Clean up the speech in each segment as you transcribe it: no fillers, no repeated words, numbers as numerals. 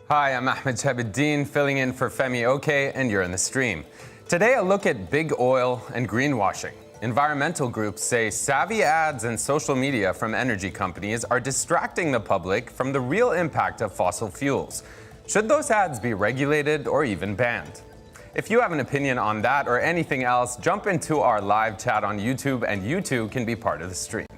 Hi, I'm Ahmed Shahabuddin, filling in for Femi Oke, and you're in the stream. Today, a look at big oil and greenwashing. Environmental groups say savvy ads and social media from energy companies are distracting the public from the real impact of fossil fuels. Should those ads be regulated or even banned? If you have an opinion on that or anything else, jump into our live chat on YouTube, and you too can be part of the stream.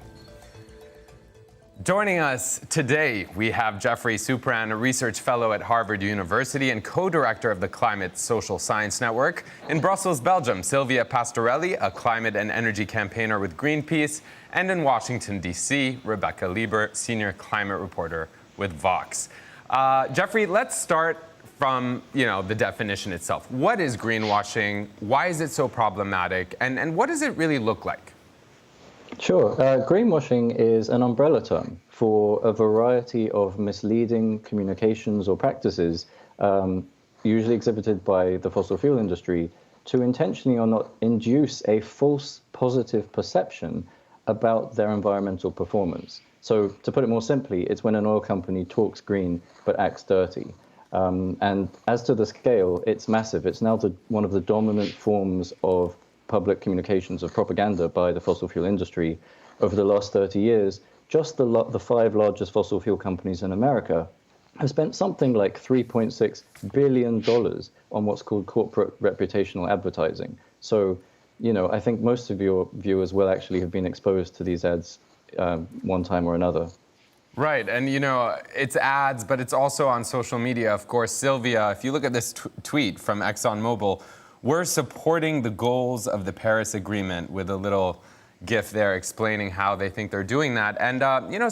Joining us today, we have Jeffrey Supran, a research fellow at Harvard University and co-director of the Climate Social Science Network. In Brussels, Belgium, Sylvia Pastorelli, a climate and energy campaigner with Greenpeace. And in Washington, D.C., Rebecca Lieber, senior climate reporter with Vox. Jeffrey, let's start from the definition itself. What is greenwashing? Why is it so problematic? And what does it really look like? Sure. Greenwashing is an umbrella term for a variety of misleading communications or practices, usually exhibited by the fossil fuel industry, to intentionally or not induce a false positive perception about their environmental performance. So to put it more simply, it's when an oil company talks green but acts dirty. And as to the scale, it's massive. It's now one of the dominant forms of public communications, of propaganda by the fossil fuel industry. Over the last 30 years, just the five largest fossil fuel companies in America have spent something like $3.6 billion on what's called corporate reputational advertising. So, I think most of your viewers will actually have been exposed to these ads one time or another. Right, and it's ads, but it's also on social media. Of course, Sylvia, if you look at this tweet from ExxonMobil, we're supporting the goals of the Paris Agreement, with a little GIF there explaining how they think they're doing that. And,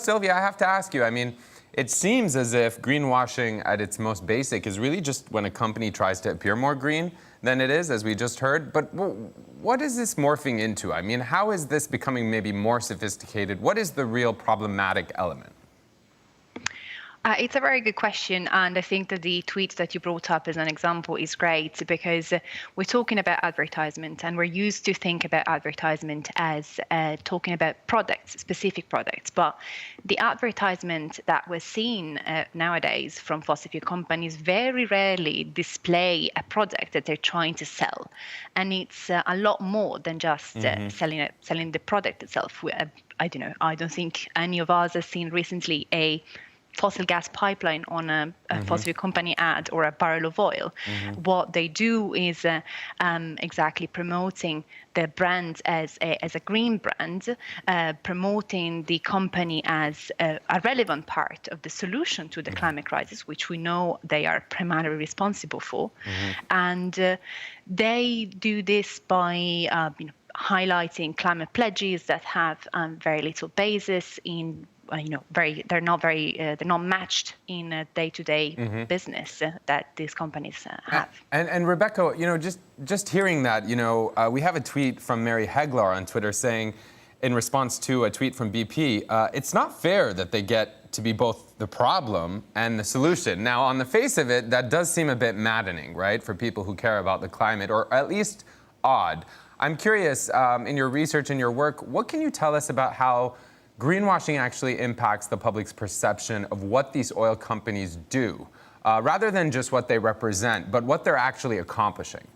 Sylvia, I have to ask you, it seems as if greenwashing at its most basic is really just when a company tries to appear more green than it is, as we just heard. But what is this morphing into? How is this becoming maybe more sophisticated? What is the real problematic element? It's a very good question, and I think that the tweet that you brought up as an example is great, because we're talking about advertisement, and we're used to think about advertisement as talking about products, specific products. But the advertisement that we're seeing nowadays from fossil fuel companies very rarely display a product that they're trying to sell, and it's a lot more than just selling the product itself. I don't think any of us has seen recently a fossil gas pipeline on a fossil fuel company ad or a barrel of oil. What they do is exactly promoting the brand as a green brand, promoting the company as a relevant part of the solution to the climate crisis, which we know they are primarily responsible for. And they do this by highlighting climate pledges that have very little basis in they're not matched in a day-to-day business that these companies have. And Rebecca, just hearing that, we have a tweet from Mary Heglar on Twitter saying, in response to a tweet from BP, it's not fair that they get to be both the problem and the solution. Now, on the face of it, that does seem a bit maddening, right, for people who care about the climate, or at least odd. I'm curious, in your research and your work, what can you tell us about how greenwashing actually impacts the public's perception of what these oil companies do, rather than just what they represent, but what they're actually accomplishing?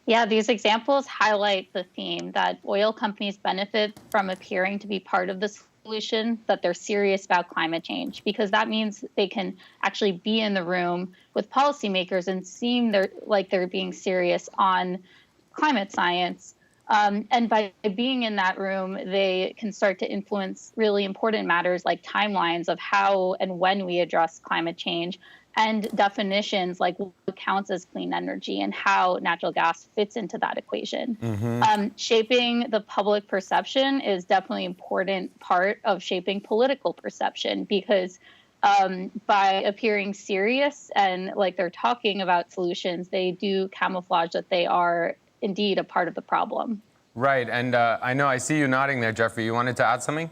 Yeah, these examples highlight the theme that oil companies benefit from appearing to be part of the solution, that they're serious about climate change, because that means they can actually be in the room with policymakers and seem like they're being serious on climate science. And by being in that room, they can start to influence really important matters like timelines of how and when we address climate change, and definitions like what counts as clean energy and how natural gas fits into that equation. Shaping the public perception is definitely an important part of shaping political perception, because by appearing serious and like they're talking about solutions, they do camouflage that they are indeed a part of the problem. Right, and I see you nodding there, Jeffrey. You wanted to add something?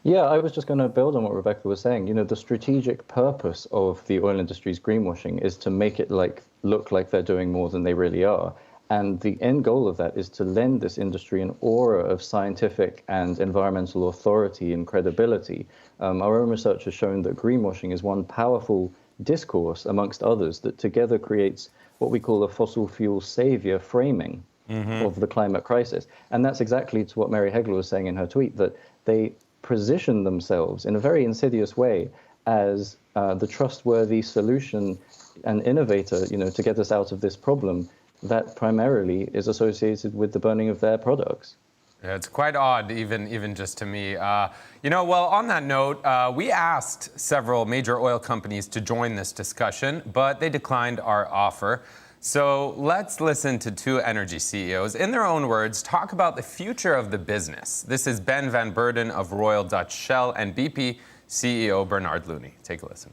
Yeah, I was just going to build on what Rebecca was saying. The strategic purpose of the oil industry's greenwashing is to make it look like they're doing more than they really are. And the end goal of that is to lend this industry an aura of scientific and environmental authority and credibility. Our own research has shown that greenwashing is one powerful discourse, amongst others, that together creates what we call a fossil fuel savior framing of the climate crisis. And that's exactly to what Mary Heglar was saying in her tweet, that they position themselves in a very insidious way as the trustworthy solution and innovator, to get us out of this problem that primarily is associated with the burning of their products. Yeah, it's quite odd, even just to me. Well, on that note, we asked several major oil companies to join this discussion, but they declined our offer. So let's listen to two energy CEOs, in their own words, talk about the future of the business. This is Ben van Beurden of Royal Dutch Shell and BP CEO Bernard Looney. Take a listen.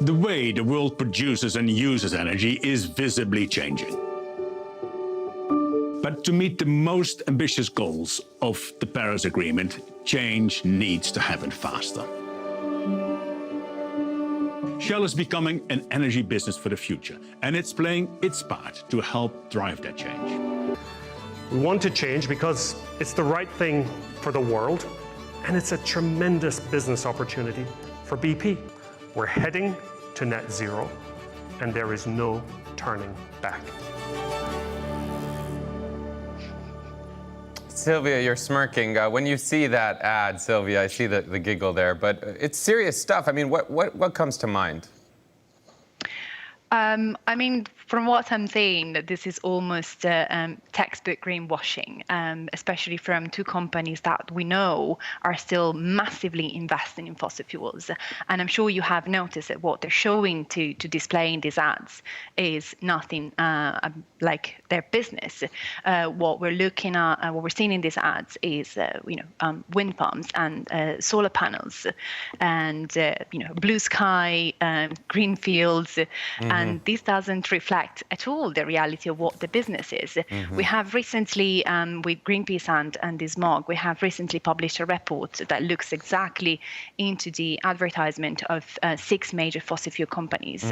The way the world produces and uses energy is visibly changing. But to meet the most ambitious goals of the Paris Agreement, change needs to happen faster. Shell is becoming an energy business for the future, and it's playing its part to help drive that change. We want to change because it's the right thing for the world, and it's a tremendous business opportunity for BP. We're heading to net zero, and there is no turning back. Sylvia, you're smirking. When you see that ad, Sylvia, I see the giggle there, but it's serious stuff. I mean, what comes to mind? From what I'm saying, that this is almost textbook greenwashing, especially from two companies that we know are still massively investing in fossil fuels. And I'm sure you have noticed that what they're showing to display in these ads is nothing like their business. What we're looking at, what we're seeing in these ads is, wind farms and solar panels, and blue sky, green fields, and this doesn't reflect at all the reality of what the business is. We have recently, with Greenpeace and this MOG, we have recently published a report that looks exactly into the advertisement of 6 major fossil fuel companies.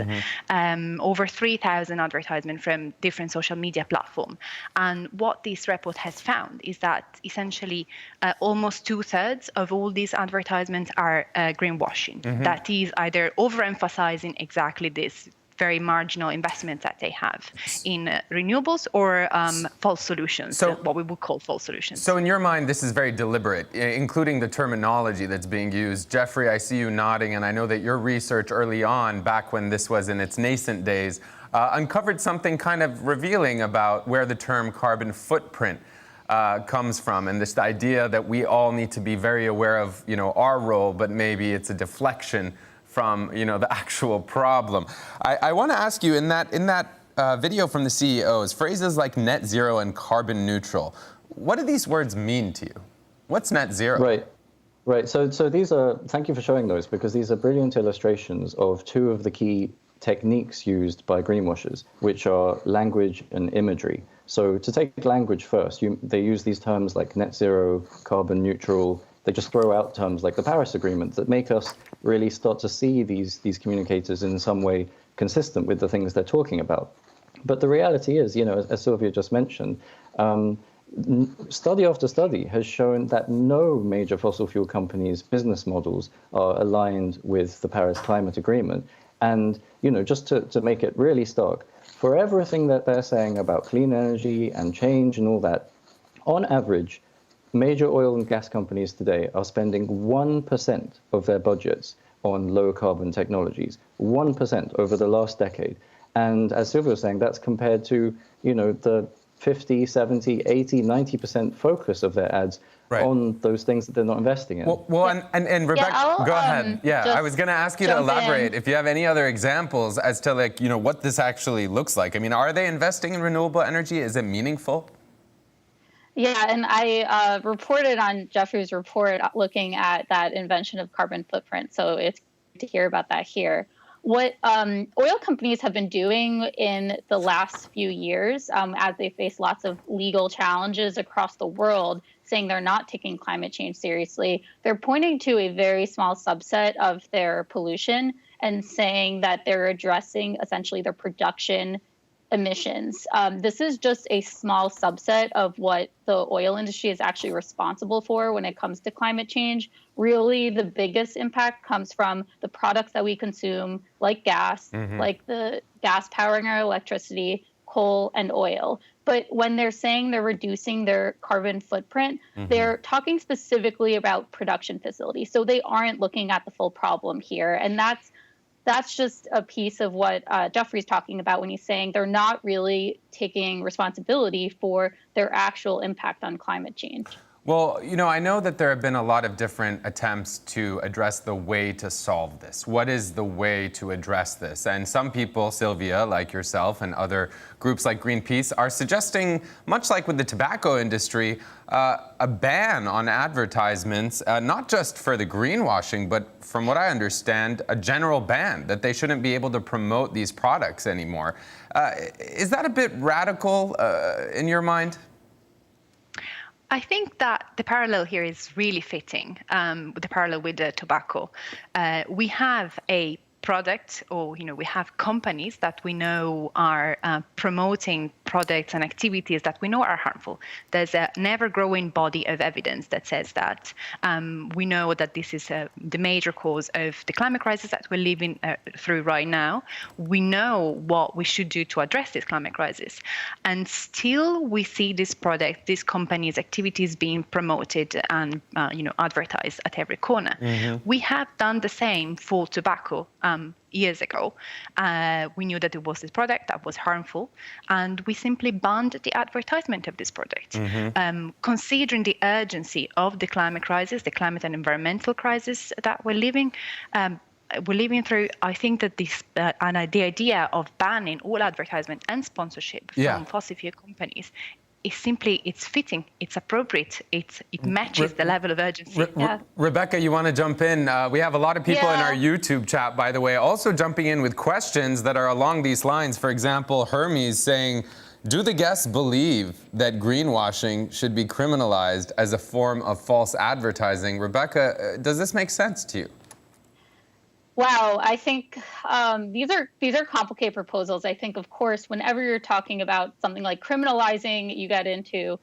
Over 3,000 advertisements from different social media platforms. And what this report has found is that essentially almost 2/3 of all these advertisements are greenwashing. That is either overemphasizing exactly this very marginal investment that they have in renewables or false solutions, what we would call false solutions. So in your mind, this is very deliberate, including the terminology that's being used. Jeffrey, I see you nodding, and I know that your research early on, back when this was in its nascent days, uncovered something kind of revealing about where the term carbon footprint comes from, and this idea that we all need to be very aware of, our role, but maybe it's a deflection from the actual problem. I want to ask you, in that video from the CEOs, phrases like net zero and carbon neutral, what do these words mean to you? What's net zero? Right. So these are, thank you for showing those, because these are brilliant illustrations of two of the key techniques used by greenwashers, which are language and imagery. So to take language first, they use these terms like net zero, carbon neutral. They just throw out terms like the Paris Agreement that make us really start to see these communicators in some way consistent with the things they're talking about. But the reality is, as Sylvia just mentioned, study after study has shown that no major fossil fuel companies' business models are aligned with the Paris Climate Agreement. And, just to make it really stark, for everything that they're saying about clean energy and change and all that, on average, major oil and gas companies today are spending 1% of their budgets on low carbon technologies, 1% over the last decade. And as Sylvia was saying, that's compared to, the 50, 70, 80, 90% focus of their ads on those things that they're not investing in. And Rebecca, go ahead. I was going to ask you to elaborate if you have any other examples as to what this actually looks like. I mean, are they investing in renewable energy? Is it meaningful? Yeah, and I reported on Jeffrey's report looking at that invention of carbon footprint, so it's great to hear about that here. What oil companies have been doing in the last few years, as they face lots of legal challenges across the world, saying they're not taking climate change seriously, they're pointing to a very small subset of their pollution and saying that they're addressing essentially their production emissions. This is just a small subset of what the oil industry is actually responsible for when it comes to climate change. Really, the biggest impact comes from the products that we consume, like gas, like the gas powering our electricity, coal, and oil. But when they're saying they're reducing their carbon footprint, they're talking specifically about production facilities. So they aren't looking at the full problem here. And that's just a piece of what Jeffrey's talking about when he's saying they're not really taking responsibility for their actual impact on climate change. Well, I know that there have been a lot of different attempts to address the way to solve this. What is the way to address this? And some people, Sylvia, like yourself, and other groups like Greenpeace, are suggesting, much like with the tobacco industry, a ban on advertisements, not just for the greenwashing, but from what I understand, a general ban, that they shouldn't be able to promote these products anymore. Is that a bit radical in your mind? I think that the parallel here is really fitting, the parallel with the tobacco. We have a product, or we have companies that we know are promoting products and activities that we know are harmful. There's a never-growing body of evidence that says that. We know that this is the major cause of the climate crisis that we're living through right now. We know what we should do to address this climate crisis, and still we see this product, these companies' activities being promoted and advertised at every corner. We have done the same for tobacco. Years ago, we knew that it was this product that was harmful, and we simply banned the advertisement of this product. Considering the urgency of the climate crisis, the climate and environmental crisis that we're living through, I think that this and the idea of banning all advertisement and sponsorship from fossil fuel companies is simply, it's fitting, it's appropriate, it matches the level of urgency. Rebecca, you want to jump in? We have a lot of people in our YouTube chat, by the way, also jumping in with questions that are along these lines. For example, Hermes saying, do the guests believe that greenwashing should be criminalized as a form of false advertising? Rebecca, does this make sense to you? Wow, I think these are complicated proposals. I think, of course, whenever you're talking about something like criminalizing, you get into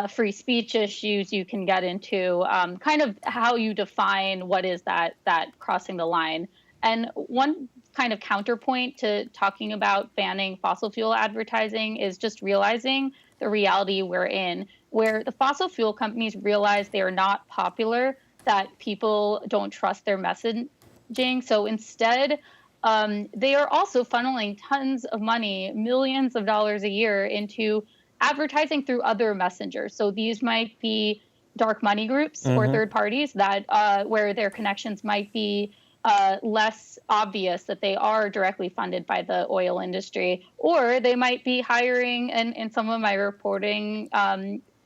free speech issues. You can get into kind of how you define what is that crossing the line. And one kind of counterpoint to talking about banning fossil fuel advertising is just realizing the reality we're in, where the fossil fuel companies realize they are not popular, that people don't trust their messaging. So instead, they are also funneling tons of money, millions of dollars a year, into advertising through other messengers. So these might be dark money groups or third parties that where their connections might be less obvious that they are directly funded by the oil industry, or they might be hiring, in some of my reporting,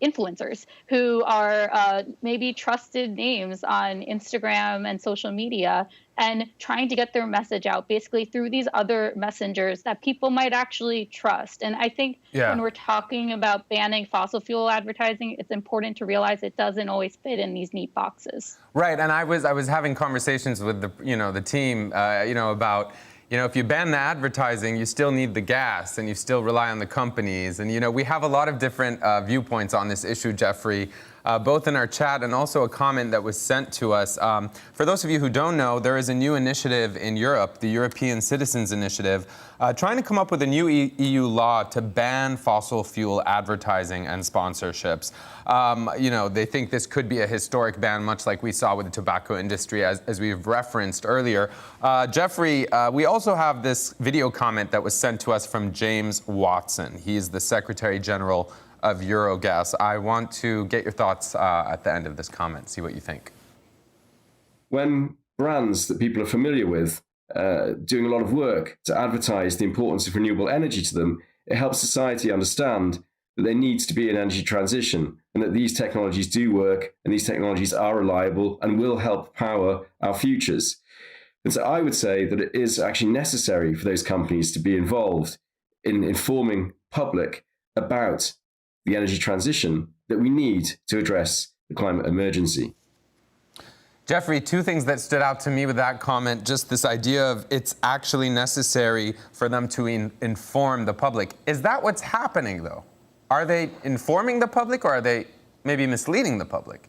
influencers who are maybe trusted names on Instagram and social media, and trying to get their message out basically through these other messengers that people might actually trust. And I think when we're talking about banning fossil fuel advertising, it's important to realize it doesn't always fit in these neat boxes. Right, and I was having conversations with the team about, if you ban the advertising, you still need the gas, and you still rely on the companies. And, we have a lot of different viewpoints on this issue, Jeffrey, both in our chat and also a comment that was sent to us. For those of you who don't know, there is a new initiative in Europe, the European Citizens Initiative, trying to come up with a new EU law to ban fossil fuel advertising and sponsorships. They think this could be a historic ban, much like we saw with the tobacco industry, as we've referenced earlier. Jeffrey, we also have this video comment that was sent to us from James Watson. He is the Secretary General of Eurogas. I want to get your thoughts at the end of this comment, see what you think. When brands that people are familiar with doing a lot of work to advertise the importance of renewable energy to them, it helps society understand that there needs to be an energy transition, and that these technologies do work, and these technologies are reliable and will help power our futures. And so I would say that it is actually necessary for those companies to be involved in informing public about the energy transition that we need to address the climate emergency. Jeffrey, two things that stood out to me with that comment, just this idea of it's actually necessary for them to inform the public. Is that what's happening, though? Are they informing the public, or are they maybe misleading the public?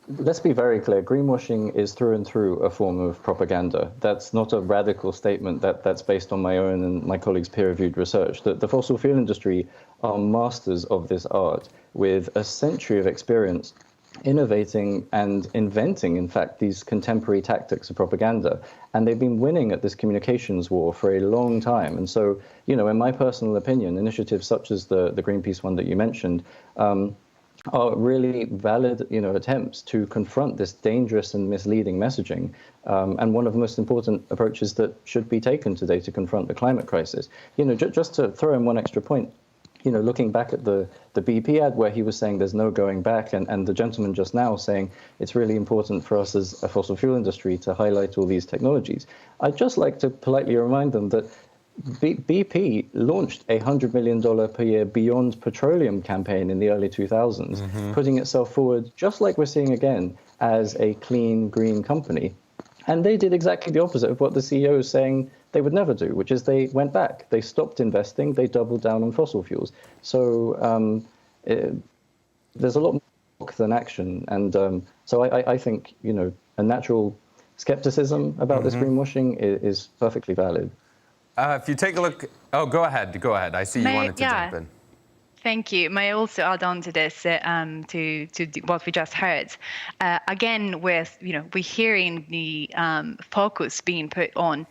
Let's be very clear. Greenwashing is through and through a form of propaganda. That's not a radical statement. That's based on my own and my colleagues' peer-reviewed research. The fossil fuel industry are masters of this art with a century of experience innovating and inventing, in fact, these contemporary tactics of propaganda. And they've been winning at this communications war for a long time. And so, you know, in my personal opinion, initiatives such as the Greenpeace one that you mentioned are really valid, you know, attempts to confront this dangerous and misleading messaging. And one of the most important approaches that should be taken today to confront the climate crisis. You know, just to throw in one extra point, you know, looking back at the BP ad where he was saying there's no going back, and the gentleman just now saying it's really important for us as a fossil fuel industry to highlight all these technologies. I'd just like to politely remind them that BP launched a $100 million per year Beyond Petroleum campaign in the early 2000s, putting itself forward, just like we're seeing again, as a clean, green company. And they did exactly the opposite of what the CEO is saying they would never do, which is they went back. They stopped investing. They doubled down on fossil fuels. So there's a lot more than action. And so I think, you know, a natural skepticism about this greenwashing is perfectly valid. If you take a look, go ahead. I see you wanted to jump in. Thank you. May I also add on to this, to what we just heard? Again, we're hearing the focus being put on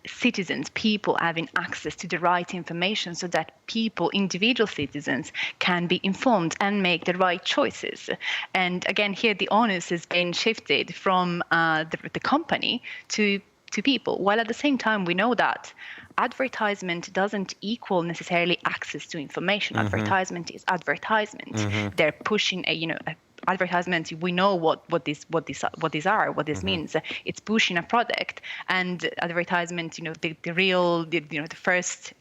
citizens, people having access to the right information so that people, individual citizens, can be informed and make the right choices. And again, here the onus has been shifted from the company to people, while at the same time we know that advertisement doesn't equal necessarily access to information. Advertisement is advertisement. They're pushing advertisement. We know what this means. It's pushing a product, and advertisement. The first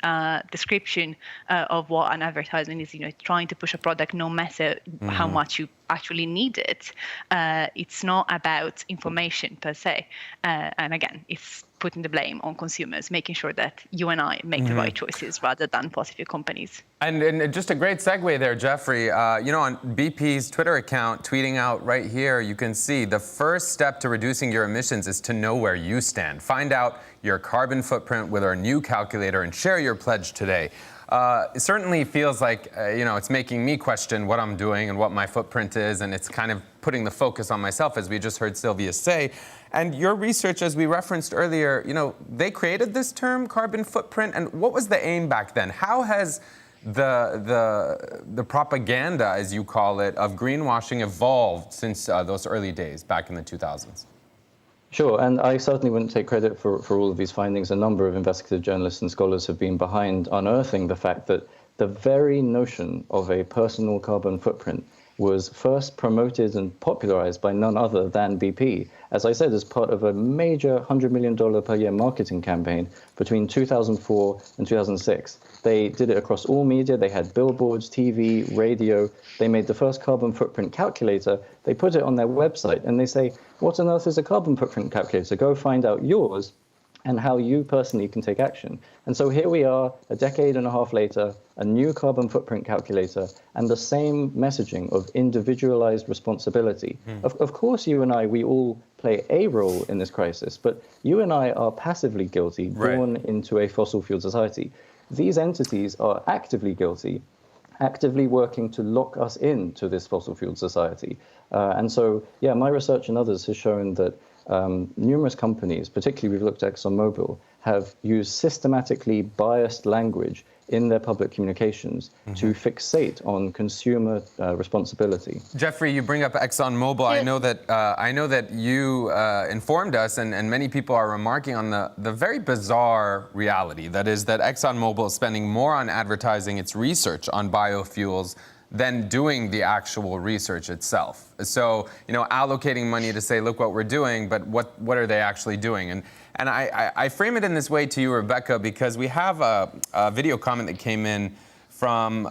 description of what an advertisement is. Trying to push a product, no matter how much you actually need it. It's not about information per se, and again, it's putting the blame on consumers, making sure that you and I make the right choices rather than fossil fuel companies. And just a great segue there, Jeffrey. On BP's Twitter account, tweeting out right here, you can see the first step to reducing your emissions is to know where you stand. Find out your carbon footprint with our new calculator and share your pledge today. It certainly feels like, it's making me question what I'm doing and what my footprint is, and it's kind of putting the focus on myself, as we just heard Sylvia say. And your research, as we referenced earlier, they created this term, carbon footprint, and what was the aim back then? How has the propaganda, as you call it, of greenwashing evolved since those early days back in the 2000s? Sure, and I certainly wouldn't take credit for all of these findings. A number of investigative journalists and scholars have been behind unearthing the fact that the very notion of a personal carbon footprint was first promoted and popularized by none other than BP, as I said, as part of a major $100 million per year marketing campaign between 2004 and 2006. They did it across all media. They had billboards, TV, radio. They made the first carbon footprint calculator. They put it on their website, and they say, what on earth is a carbon footprint calculator? Go find out yours and how you personally can take action. And so here we are, a decade and a half later, a new carbon footprint calculator, and the same messaging of individualized responsibility. Of course, you and I, we all play a role in this crisis, but you and I are passively guilty, born into a fossil fuel society. These entities are actively guilty, actively working to lock us into this fossil fuel society. And so, my research and others has shown that numerous companies, particularly we've looked at ExxonMobil, have used systematically biased language in their public communications to fixate on consumer responsibility. Jeffrey, you bring up ExxonMobil. I know that you informed us, and many people are remarking on the very bizarre reality that is that ExxonMobil is spending more on advertising its research on biofuels than doing the actual research itself. So, allocating money to say, look what we're doing, but what are they actually doing? And I frame it in this way to you, Rebecca, because we have a video comment that came in from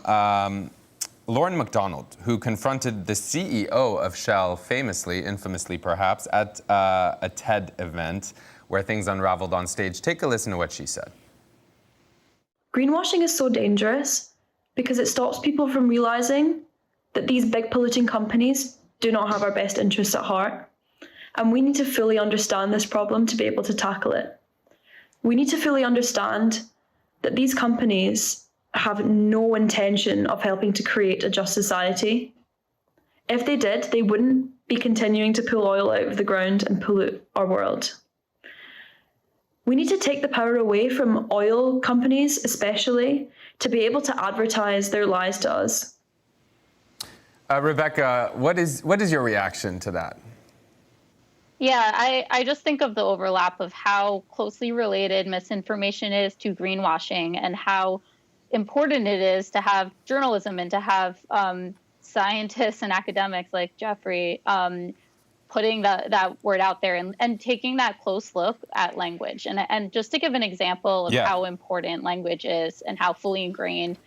Lauren McDonald, who confronted the CEO of Shell infamously perhaps, at a TED event where things unraveled on stage. Take a listen to what she said. Greenwashing is so dangerous because it stops people from realizing that these big polluting companies do not have our best interests at heart. And we need to fully understand this problem to be able to tackle it. We need to fully understand that these companies have no intention of helping to create a just society. If they did, they wouldn't be continuing to pull oil out of the ground and pollute our world. We need to take the power away from oil companies, especially, to be able to advertise their lies to us. Rebecca, what is your reaction to that? Yeah, I just think of the overlap of how closely related misinformation is to greenwashing and how important it is to have journalism and to have scientists and academics like Jeffrey putting that word out there and taking that close look at language. And just to give an example of how important language is and how fully ingrained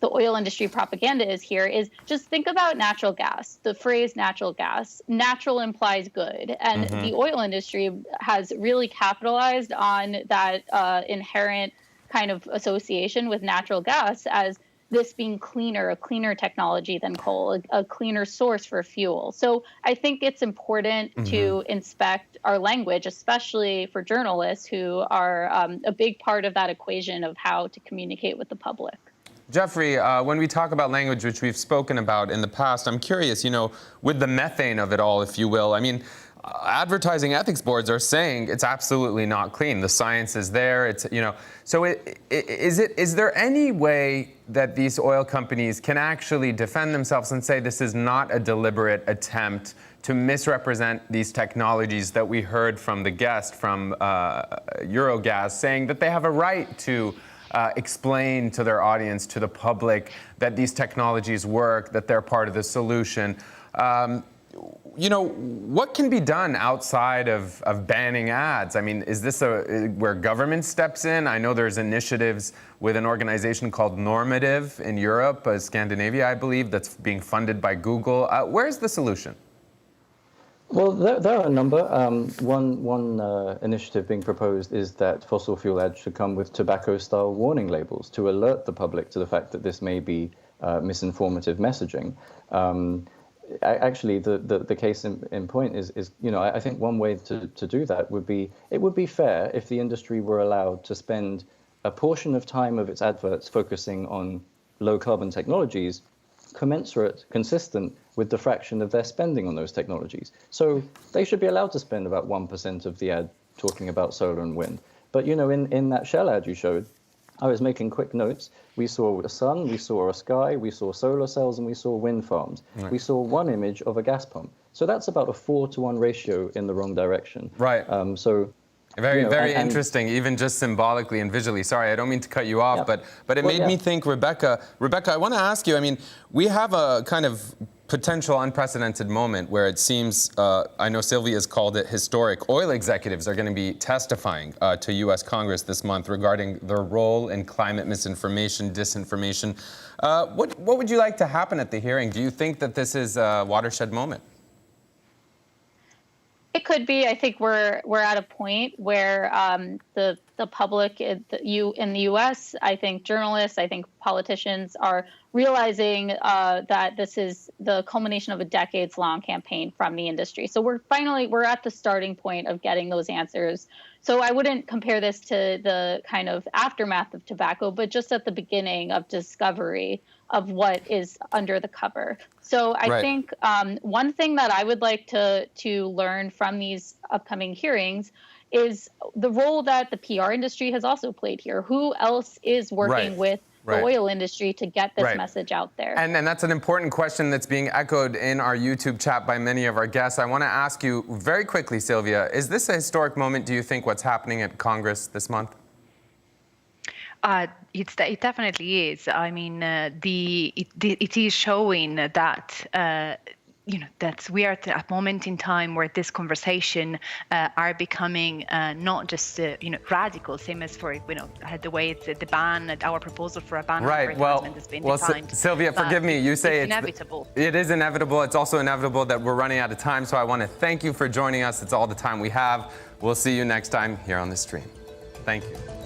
the oil industry propaganda is here is just think about natural gas, the phrase natural gas. Natural implies good. And the oil industry has really capitalized on that inherent kind of association with natural gas as this being cleaner, a cleaner technology than coal, a cleaner source for fuel. So I think it's important to inspect our language, especially for journalists who are a big part of that equation of how to communicate with the public. Jeffrey, when we talk about language, which we've spoken about in the past, I'm curious, with the methane of it all, if you will, I mean, advertising ethics boards are saying it's absolutely not clean. The science is there. So is there any way that these oil companies can actually defend themselves and say this is not a deliberate attempt to misrepresent these technologies that we heard from the guest from Eurogas, saying that they have a right to explain to their audience, to the public, that these technologies work, that they're part of the solution? What can be done outside of banning ads? I mean, is this where government steps in? I know there's initiatives with an organization called Normative in Europe, Scandinavia, I believe, that's being funded by Google. Where's the solution? Well, there are a number. One initiative being proposed is that fossil fuel ads should come with tobacco-style warning labels to alert the public to the fact that this may be misinformative messaging. Actually, the case in point is I think one way to do that would be, it would be fair if the industry were allowed to spend a portion of time of its adverts focusing on low carbon technologies, commensurate, consistent with the fraction of their spending on those technologies. So they should be allowed to spend about 1% of the ad talking about solar and wind. But in that Shell ad you showed, I was making quick notes. We saw a sun, we saw a sky, we saw solar cells, and we saw wind farms. Right. We saw one image of a gas pump. So that's about a 4-to-1 ratio in the wrong direction. Right. Very interesting, even just symbolically and visually. Sorry, I don't mean to cut you off, but it made me think, Rebecca, I want to ask you, I mean, we have a kind of potential unprecedented moment where it seems, I know Sylvia's called it historic, oil executives are going to be testifying to U.S. Congress this month regarding their role in climate misinformation, disinformation. What would you like to happen at the hearing? Do you think that this is a watershed moment? It could be. I think we're at a point where the public in the U.S., I think journalists, I think politicians are realizing that this is the culmination of a decades-long campaign from the industry. So we're at the starting point of getting those answers. So I wouldn't compare this to the kind of aftermath of tobacco, but just at the beginning of discovery of what is under the cover. So I think one thing that I would like to learn from these upcoming hearings is the role that the PR industry has also played here. Who else is working with the oil industry to get this message out there? And that's an important question that's being echoed in our YouTube chat by many of our guests. I want to ask you very quickly, Sylvia, is this a historic moment, do you think, what's happening at Congress this month? It definitely is. I mean, it is showing that that we are at a moment in time where this conversation are becoming not just radical, same as for the way it's the ban, our proposal for a ban on advertisement has been defined. Sylvia, forgive me. You say it's inevitable. It is inevitable. It's also inevitable that we're running out of time. So I want to thank you for joining us. It's all the time we have. We'll see you next time here on the stream. Thank you.